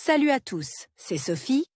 Salut à tous, c'est Sophie.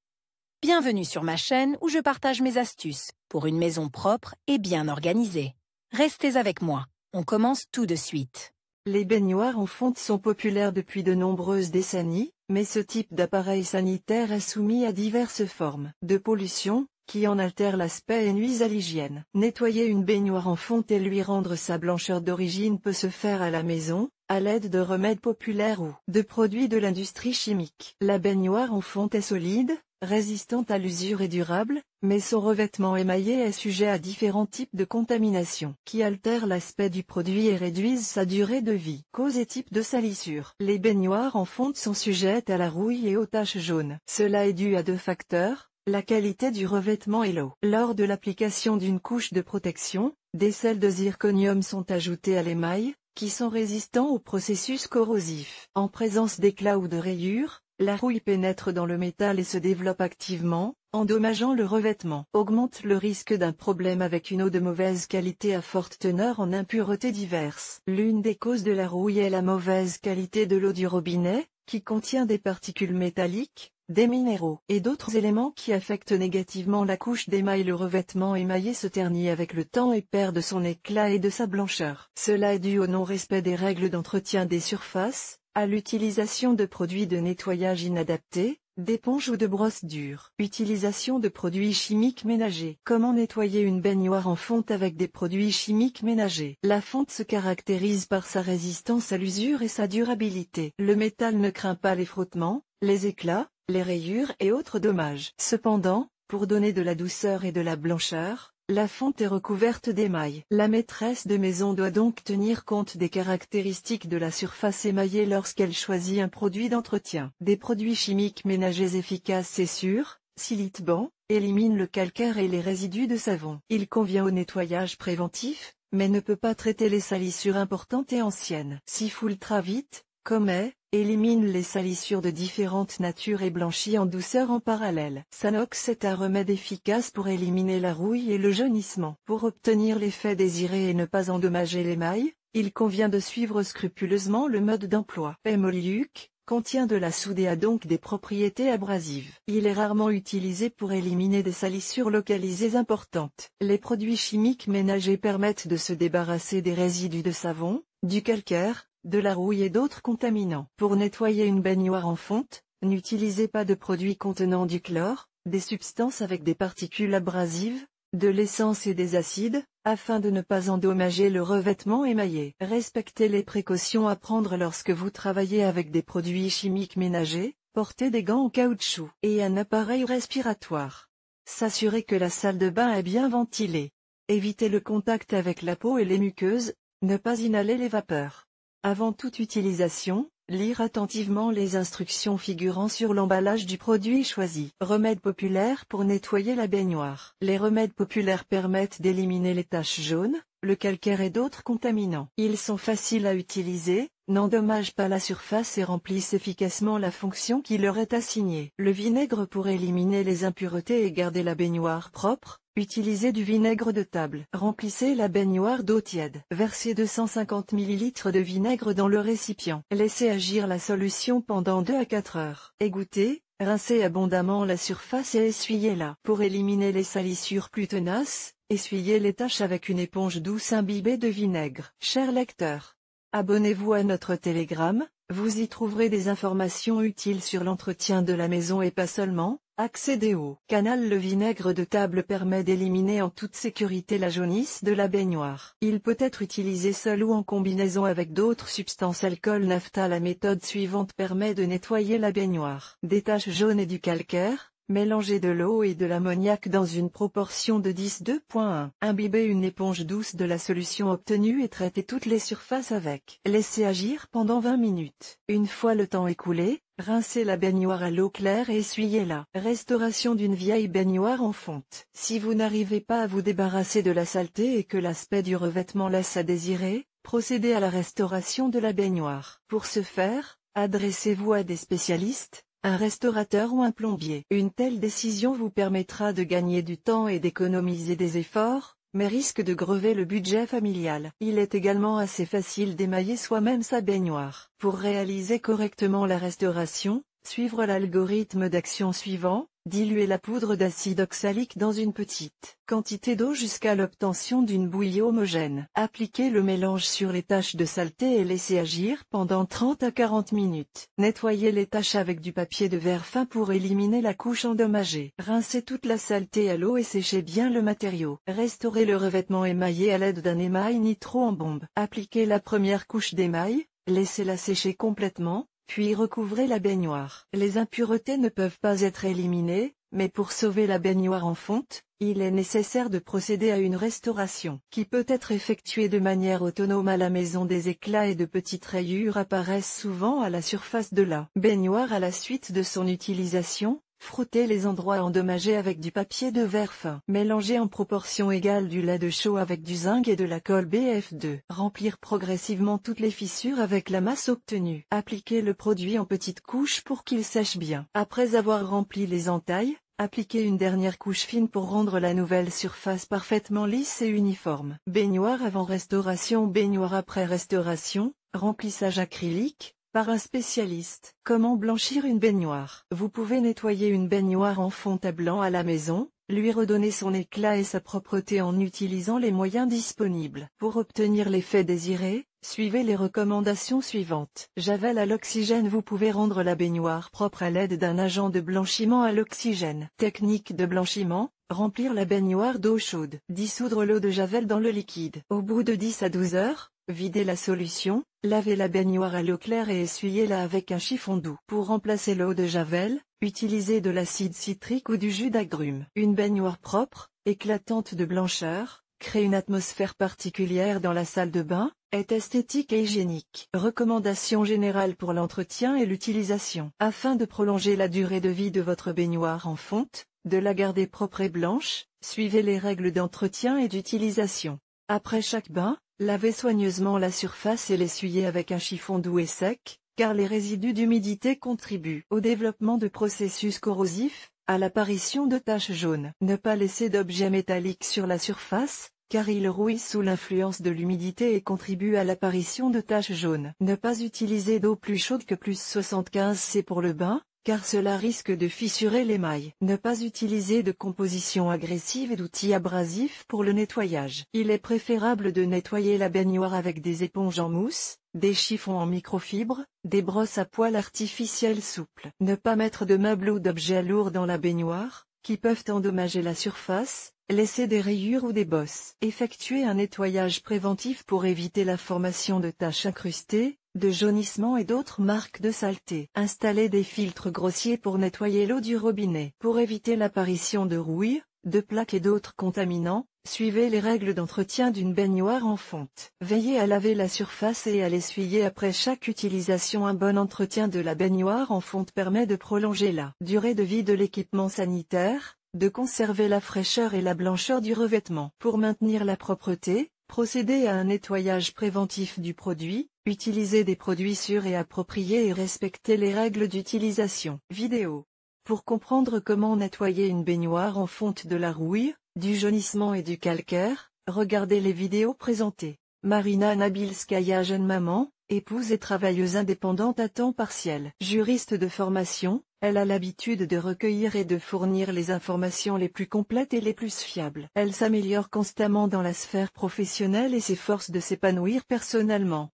Bienvenue sur ma chaîne où je partage mes astuces pour une maison propre et bien organisée. Restez avec moi, on commence tout de suite. Les baignoires en fonte sont populaires depuis de nombreuses décennies, mais ce type d'appareil sanitaire est soumis à diverses formes de pollution, qui en altèrent l'aspect et nuisent à l'hygiène. Nettoyer une baignoire en fonte et lui rendre sa blancheur d'origine peut se faire à la maison, à l'aide de remèdes populaires ou de produits de l'industrie chimique. La baignoire en fonte est solide, résistante à l'usure et durable, mais son revêtement émaillé est sujet à différents types de contamination, qui altèrent l'aspect du produit et réduisent sa durée de vie. Causes et types de salissures. Les baignoires en fonte sont sujettes à la rouille et aux taches jaunes. Cela est dû à deux facteurs, la qualité du revêtement et l'eau. Lors de l'application d'une couche de protection, des sels de zirconium sont ajoutés à l'émail, qui sont résistants au processus corrosif. En présence d'éclats ou de rayures, la rouille pénètre dans le métal et se développe activement, endommageant le revêtement. Augmente le risque d'un problème avec une eau de mauvaise qualité à forte teneur en impuretés diverses. L'une des causes de la rouille est la mauvaise qualité de l'eau du robinet, qui contient des particules métalliques, des minéraux et d'autres éléments qui affectent négativement la couche d'émail. Le revêtement émaillé se ternit avec le temps et perd de son éclat et de sa blancheur. Cela est dû au non-respect des règles d'entretien des surfaces, à l'utilisation de produits de nettoyage inadaptés, d'éponges ou de brosses dures. Utilisation de produits chimiques ménagers. Comment nettoyer une baignoire en fonte avec des produits chimiques ménagers? La fonte se caractérise par sa résistance à l'usure et sa durabilité. Le métal ne craint pas les frottements, les éclats, les rayures et autres dommages. Cependant, pour donner de la douceur et de la blancheur, la fonte est recouverte d'émail. La maîtresse de maison doit donc tenir compte des caractéristiques de la surface émaillée lorsqu'elle choisit un produit d'entretien. Des produits chimiques ménagers efficaces et sûrs, Silitban, éliminent le calcaire et les résidus de savon. Il convient au nettoyage préventif, mais ne peut pas traiter les salissures importantes et anciennes. Sif Ultravit, Commet, élimine les salissures de différentes natures et blanchit en douceur en parallèle. Sanox est un remède efficace pour éliminer la rouille et le jaunissement. Pour obtenir l'effet désiré et ne pas endommager l'émail, il convient de suivre scrupuleusement le mode d'emploi. Emoliuc contient de la soude et a donc des propriétés abrasives. Il est rarement utilisé pour éliminer des salissures localisées importantes. Les produits chimiques ménagers permettent de se débarrasser des résidus de savon, du calcaire, de la rouille et d'autres contaminants. Pour nettoyer une baignoire en fonte, n'utilisez pas de produits contenant du chlore, des substances avec des particules abrasives, de l'essence et des acides, afin de ne pas endommager le revêtement émaillé. Respectez les précautions à prendre lorsque vous travaillez avec des produits chimiques ménagers, portez des gants en caoutchouc et un appareil respiratoire. S'assurer que la salle de bain est bien ventilée. Évitez le contact avec la peau et les muqueuses, ne pas inhaler les vapeurs. Avant toute utilisation, lire attentivement les instructions figurant sur l'emballage du produit choisi. Remèdes populaires pour nettoyer la baignoire. Les remèdes populaires permettent d'éliminer les taches jaunes, le calcaire et d'autres contaminants. Ils sont faciles à utiliser, n'endommagent pas la surface et remplissent efficacement la fonction qui leur est assignée. Le vinaigre pour éliminer les impuretés et garder la baignoire propre. Utilisez du vinaigre de table. Remplissez la baignoire d'eau tiède. Versez 250 ml de vinaigre dans le récipient. Laissez agir la solution pendant 2 à 4 heures. Égouttez, rincez abondamment la surface et essuyez-la. Pour éliminer les salissures plus tenaces, essuyez les taches avec une éponge douce imbibée de vinaigre. Chers lecteurs, abonnez-vous à notre Telegram, vous y trouverez des informations utiles sur l'entretien de la maison et pas seulement. Accédez au canal. Le vinaigre de table permet d'éliminer en toute sécurité la jaunisse de la baignoire. Il peut être utilisé seul ou en combinaison avec d'autres substances. Alcool naphta. La méthode suivante permet de nettoyer la baignoire. Des taches jaunes et du calcaire. Mélangez de l'eau et de l'ammoniac dans une proportion de 10:2.1. Imbibez une éponge douce de la solution obtenue et traitez toutes les surfaces avec. Laissez agir pendant 20 minutes. Une fois le temps écoulé, rincez la baignoire à l'eau claire et essuyez-la. Restauration d'une vieille baignoire en fonte. Si vous n'arrivez pas à vous débarrasser de la saleté et que l'aspect du revêtement laisse à désirer, procédez à la restauration de la baignoire. Pour ce faire, adressez-vous à des spécialistes, un restaurateur ou un plombier. Une telle décision vous permettra de gagner du temps et d'économiser des efforts, mais risque de grever le budget familial. Il est également assez facile d'émailler soi-même sa baignoire. Pour réaliser correctement la restauration, Suivre l'algorithme d'action suivant, diluer la poudre d'acide oxalique dans une petite quantité d'eau jusqu'à l'obtention d'une bouillie homogène. Appliquez le mélange sur les taches de saleté et laissez agir pendant 30 à 40 minutes. Nettoyez les taches avec du papier de verre fin pour éliminer la couche endommagée. Rincez toute la saleté à l'eau et séchez bien le matériau. Restaurez le revêtement émaillé à l'aide d'un émail nitro en bombe. Appliquez la première couche d'émail, laissez-la sécher complètement, puis recouvrez la baignoire. Les impuretés ne peuvent pas être éliminées, mais pour sauver la baignoire en fonte, il est nécessaire de procéder à une restauration, qui peut être effectuée de manière autonome à la maison. Des éclats et de petites rayures apparaissent souvent à la surface de la baignoire à la suite de son utilisation. Frottez les endroits endommagés avec du papier de verre fin. Mélangez en proportion égale du lait de chaux avec du zinc et de la colle BF2. Remplir progressivement toutes les fissures avec la masse obtenue. Appliquez le produit en petites couches pour qu'il sèche bien. Après avoir rempli les entailles, appliquez une dernière couche fine pour rendre la nouvelle surface parfaitement lisse et uniforme. Baignoire avant restauration, baignoire après restauration, remplissage acrylique. Par un spécialiste. Comment blanchir une baignoire? Vous pouvez nettoyer une baignoire en fonte à blanc à la maison, lui redonner son éclat et sa propreté en utilisant les moyens disponibles. Pour obtenir l'effet désiré, suivez les recommandations suivantes. Javel à l'oxygène. Vous pouvez rendre la baignoire propre à l'aide d'un agent de blanchiment à l'oxygène. Technique de blanchiment. Remplir la baignoire d'eau chaude. Dissoudre l'eau de javel dans le liquide. Au bout de 10 à 12 heures, videz la solution, lavez la baignoire à l'eau claire et essuyez-la avec un chiffon doux. Pour remplacer l'eau de javel, utilisez de l'acide citrique ou du jus d'agrumes. Une baignoire propre, éclatante de blancheur, crée une atmosphère particulière dans la salle de bain, est esthétique et hygiénique. Recommandations générales pour l'entretien et l'utilisation. Afin de prolonger la durée de vie de votre baignoire en fonte, de la garder propre et blanche, suivez les règles d'entretien et d'utilisation. Après chaque bain, lavez soigneusement la surface et l'essuyez avec un chiffon doux et sec, car les résidus d'humidité contribuent au développement de processus corrosifs, à l'apparition de taches jaunes. Ne pas laisser d'objets métalliques sur la surface, car ils rouillent sous l'influence de l'humidité et contribuent à l'apparition de taches jaunes. Ne pas utiliser d'eau plus chaude que plus 75 C pour le bain, car cela risque de fissurer l'émail. Ne pas utiliser de composition agressive et d'outils abrasifs pour le nettoyage. Il est préférable de nettoyer la baignoire avec des éponges en mousse, des chiffons en microfibre, des brosses à poils artificielles souples. Ne pas mettre de meubles ou d'objets lourds dans la baignoire, qui peuvent endommager la surface, laisser des rayures ou des bosses. Effectuer un nettoyage préventif pour éviter la formation de taches incrustées, de jaunissement et d'autres marques de saleté. Installer des filtres grossiers pour nettoyer l'eau du robinet. Pour éviter l'apparition de rouille, de plaques et d'autres contaminants, suivez les règles d'entretien d'une baignoire en fonte. Veillez à laver la surface et à l'essuyer après chaque utilisation. Un bon entretien de la baignoire en fonte permet de prolonger la durée de vie de l'équipement sanitaire, de conserver la fraîcheur et la blancheur du revêtement. Pour maintenir la propreté, procédez à un nettoyage préventif du produit, utilisez des produits sûrs et appropriés et respectez les règles d'utilisation. Vidéo. Pour comprendre comment nettoyer une baignoire en fonte de la rouille, du jaunissement et du calcaire, regardez les vidéos présentées. Marina Nabilskaya, jeune maman, épouse et travailleuse indépendante à temps partiel. Juriste de formation, elle a l'habitude de recueillir et de fournir les informations les plus complètes et les plus fiables. Elle s'améliore constamment dans la sphère professionnelle et s'efforce de s'épanouir personnellement.